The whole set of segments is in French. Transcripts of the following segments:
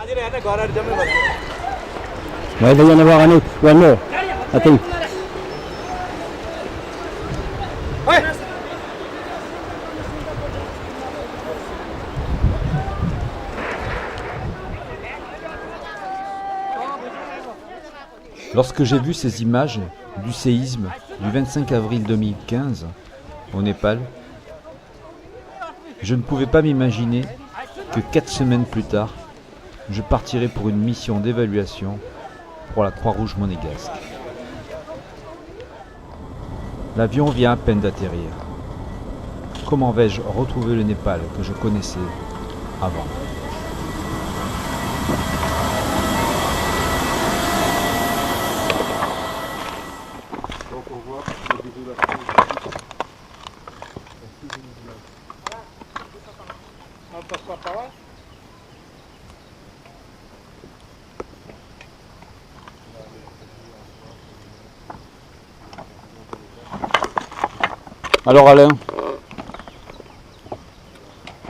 Ouais, il va y en avoir un autre. One more. Attends. Lorsque j'ai vu ces images du séisme du 25 avril 2015 au Népal, je ne pouvais pas m'imaginer que 4 semaines plus tard, je partirais pour une mission d'évaluation pour la Croix-Rouge monégasque. L'avion vient à peine d'atterrir. Comment vais-je retrouver le Népal que je connaissais avant ? Alors Alain,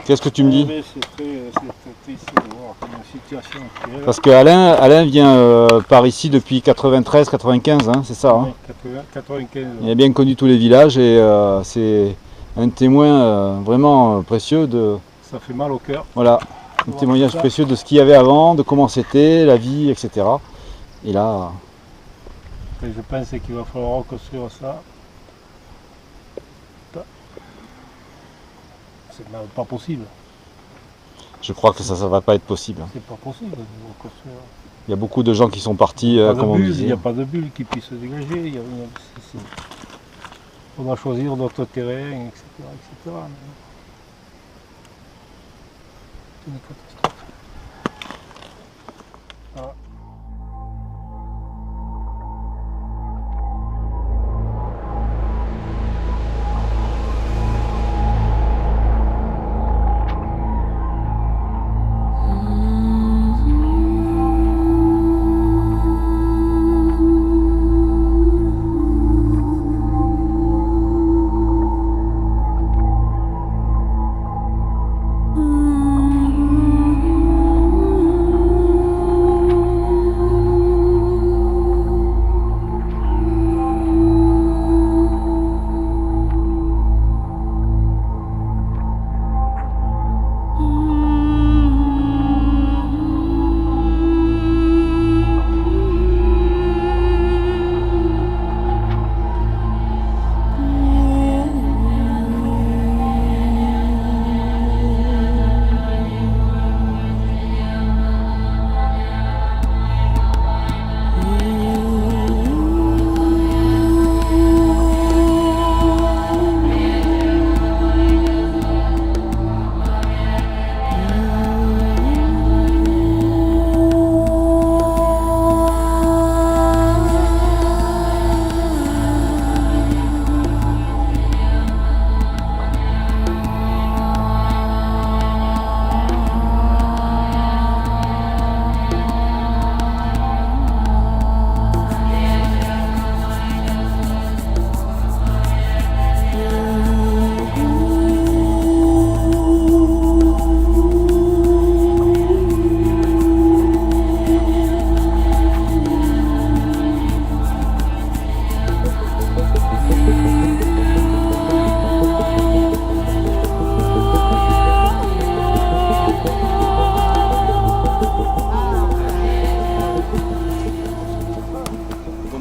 qu'est-ce que tu me dis? C'est triste de voir la situation actuelle. Parce que Alain vient par ici depuis 93-95, hein, c'est ça hein? 95. Il a bien connu tous les villages et c'est un témoin vraiment précieux de... Ça fait mal au cœur. Voilà, un témoignage précieux de ce qu'il y avait avant, de comment c'était, la vie, etc. Et là... Et je pense qu'il va falloir reconstruire ça. C'est même pas possible. Je crois que ça ne va pas être possible. C'est pas possible de reconstruire. Il y a beaucoup de gens qui sont partis, comme on disait. Il n'y a pas de bulle qui puisse se dégager. On va choisir d'autres terrains, etc. etc. C'est une catastrophe. Voilà.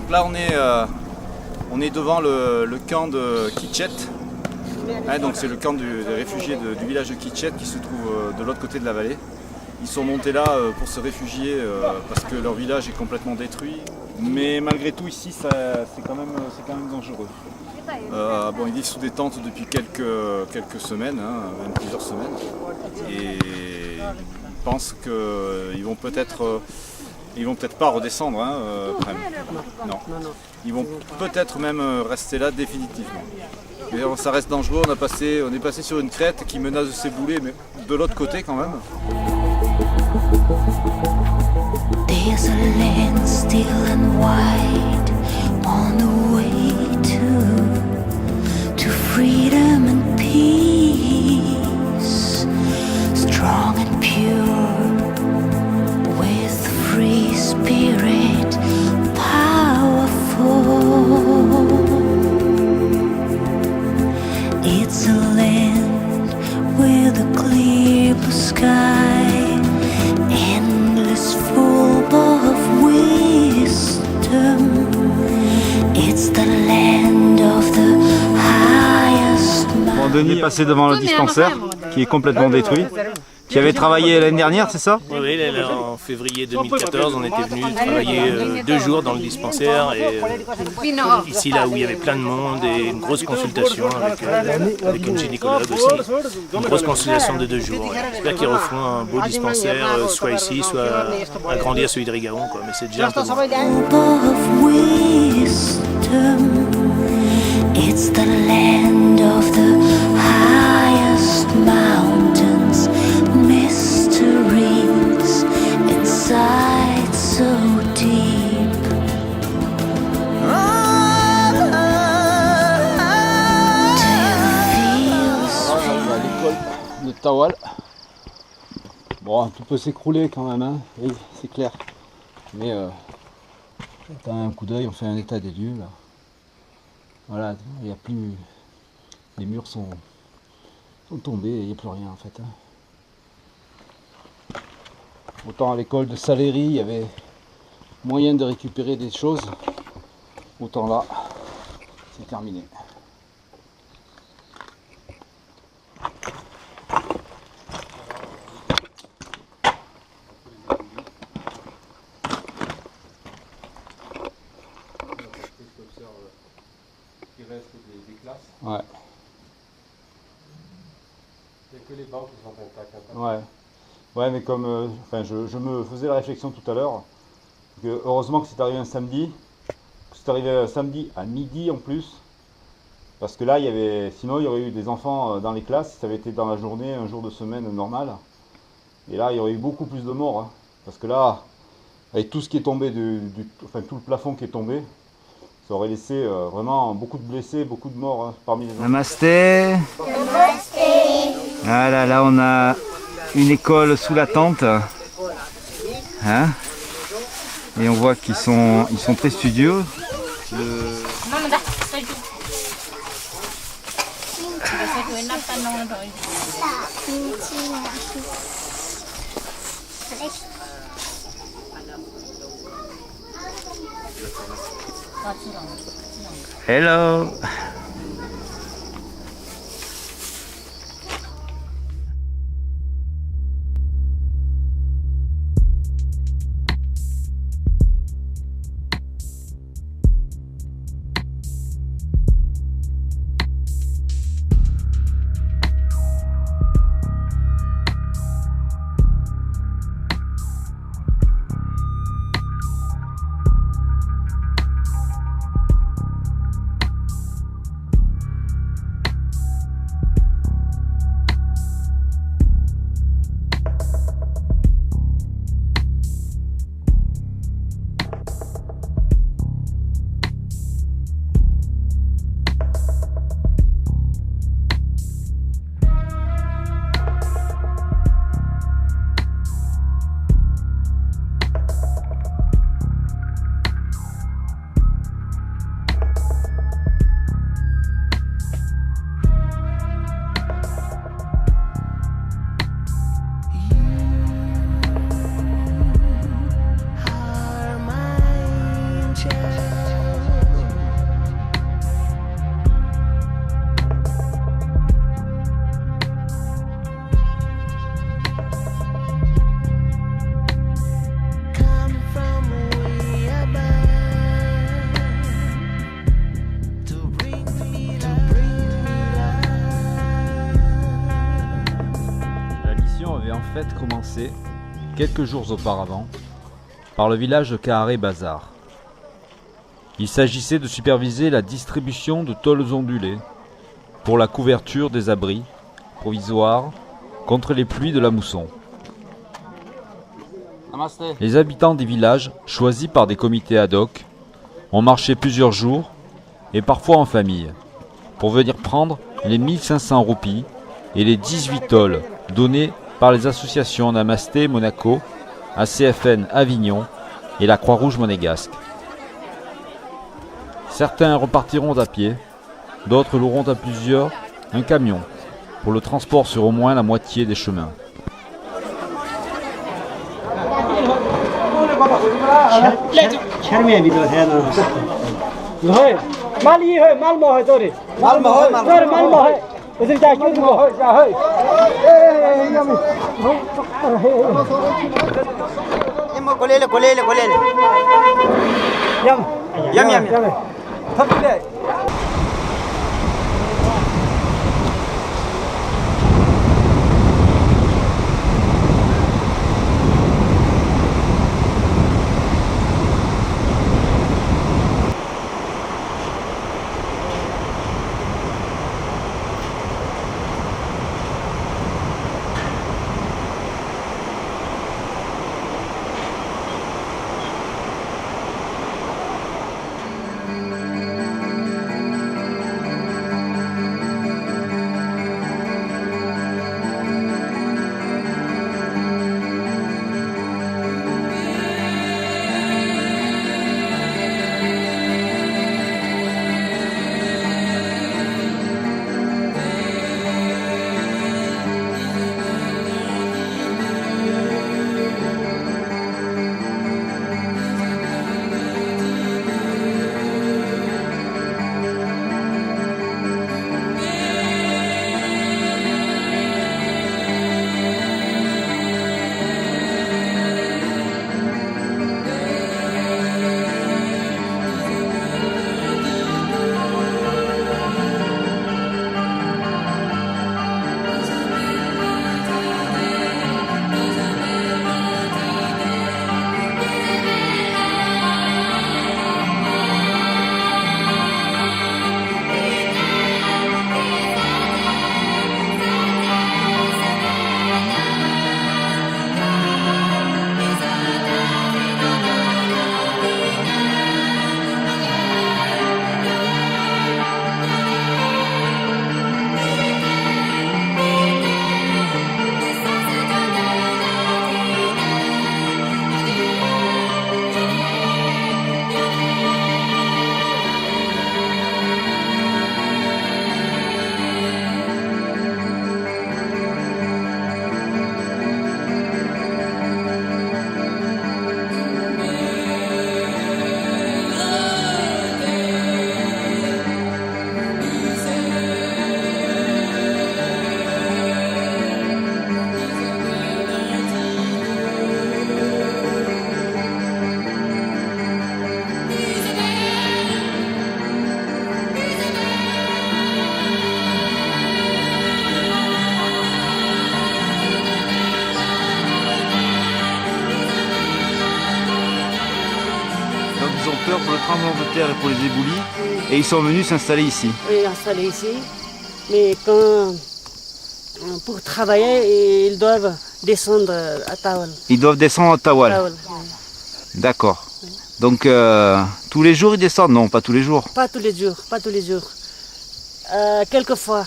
Là on est devant le camp de Kitchet, hein, donc c'est le camp des réfugiés du village de Kitchet qui se trouve de l'autre côté de la vallée. Ils sont montés là pour se réfugier parce que leur village est complètement détruit, mais malgré tout ici c'est quand même dangereux. Bon, ils vivent sous des tentes depuis quelques semaines, hein, même plusieurs semaines, et ils pensent qu'ils vont peut-être... Ils vont peut-être pas redescendre, hein, non. Ils vont peut-être même rester là définitivement. Mais ça reste dangereux, on est passé sur une crête qui menace de s'ébouler, mais de l'autre côté quand même. There's a land still and wide on the way to freedom and peace, strong and pure. Denis est passé devant le dispensaire qui est complètement détruit. Qui avait travaillé l'année dernière, c'est ça? Oui, en février 2014, on était venu travailler 2 jours dans le dispensaire et ici là où il y avait plein de monde et une grosse consultation avec une gynécologue aussi. Une grosse consultation de 2 jours. J'espère qu'ils referont un beau dispensaire, soit ici, soit agrandir celui de Rigaon, quoi. Mais c'est déjà un peu long. It's the land of the highest mountains, mysteries inside so deep. L'école de Tawal. Bon, tout peut s'écrouler quand même, hein. Oui, c'est clair. Mais t'as un coup d'œil, on fait un état des lieux là. Voilà, il n'y a plus. Les murs sont tombés et il n'y a plus rien en fait. Hein. Autant à l'école de Saléry, il y avait moyen de récupérer des choses. Autant là, c'est terminé. Ouais. Il n'y a que les bancs qui sont intacts. Ouais. Ouais, mais comme enfin, je me faisais la réflexion tout à l'heure, que heureusement que c'est arrivé un samedi, que c'est arrivé un samedi à midi en plus, parce que là, sinon il y aurait eu des enfants dans les classes, si ça avait été dans la journée, un jour de semaine normal, et là il y aurait eu beaucoup plus de morts, hein, parce que là, avec tout ce qui est tombé, enfin tout le plafond qui est tombé, ça aurait laissé vraiment beaucoup de blessés, beaucoup de morts hein, parmi les enfants. Namasté. Ah là là, on a une école sous la tente. Hein? Et on voit qu'ils sont très studieux. Hello. Commencé quelques jours auparavant par le village de Kaharé Bazar. Il s'agissait de superviser la distribution de tôles ondulées pour la couverture des abris provisoires contre les pluies de la mousson. Les habitants des villages, choisis par des comités ad hoc, ont marché plusieurs jours et parfois en famille pour venir prendre les 1500 roupies et les 18 tôles données par les associations Namasté Monaco, ACFN Avignon et la Croix-Rouge monégasque. Certains repartiront à pied, d'autres loueront à plusieurs un camion pour le transport sur au moins la moitié des chemins. Pour le tremblement de terre et pour les éboulis, et ils sont venus s'installer ici. Oui, installés ici, mais pour travailler, ils doivent descendre à Tawal. Ils doivent descendre à Tawal. D'accord. Donc tous les jours ils descendent? Non, pas tous les jours. Pas tous les jours, pas tous les jours. Quelquefois.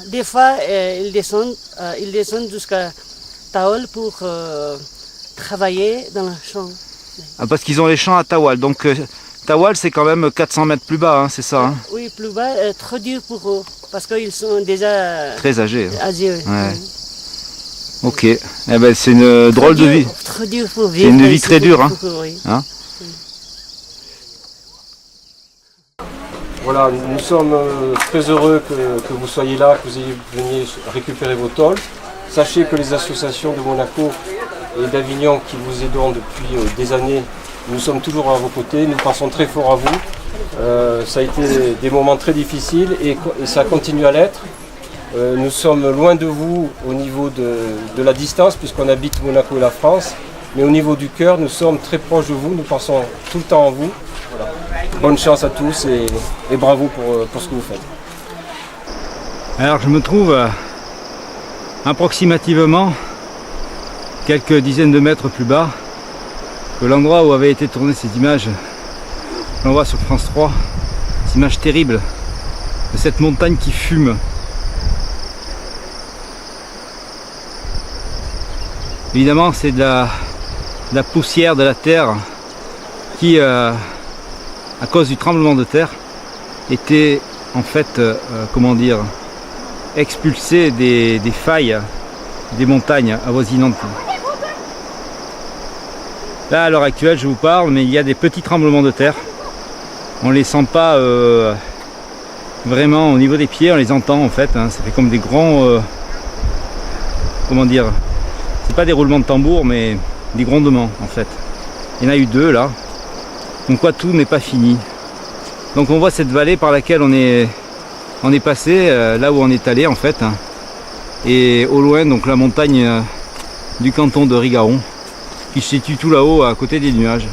Des fois, ils descendent jusqu'à Tawal pour travailler dans le champ. Ah, parce qu'ils ont les champs à Tawal. Donc Tawal c'est quand même 400 mètres plus bas, hein, c'est ça hein? Oui, plus bas, trop dur pour eux, parce qu'ils sont déjà très âgés. Âgés, oui. Ouais. Ok, eh ben, c'est une drôle de vie. Trop dur pour vivre. C'est une vie très dure. Hein. Oui. Hein? Voilà, nous sommes très heureux que vous soyez là, que vous veniez récupérer vos tôles. Sachez que les associations de Monaco et d'Avignon qui vous aident depuis des années, nous sommes toujours à vos côtés, nous pensons très fort à vous. Ça a été des moments très difficiles et ça continue à l'être. Nous sommes loin de vous au niveau de la distance puisqu'on habite Monaco et la France, mais au niveau du cœur, nous sommes très proches de vous, nous pensons tout le temps en vous. Voilà. Bonne chance à tous et bravo pour ce que vous faites. Alors je me trouve approximativement quelques dizaines de mètres plus bas que l'endroit où avaient été tournées ces images. On voit sur France 3, ces images terribles de cette montagne qui fume. Évidemment c'est de la poussière de la terre qui, à cause du tremblement de terre, était en fait, comment dire, expulsée des failles des montagnes avoisinantes. Là à l'heure actuelle je vous parle, mais il y a des petits tremblements de terre. On ne les sent pas Vraiment au niveau des pieds on les entend en fait, hein. Ça fait comme des grands, comment dire, c'est pas des roulements de tambour mais des grondements en fait. Il y en a eu 2 là, donc quoi tout n'est pas fini. Donc on voit cette vallée par laquelle on est passé, là où on est allé en fait, hein. Et au loin donc la montagne du canton de Rigaron qui se situe tout là-haut à côté des nuages.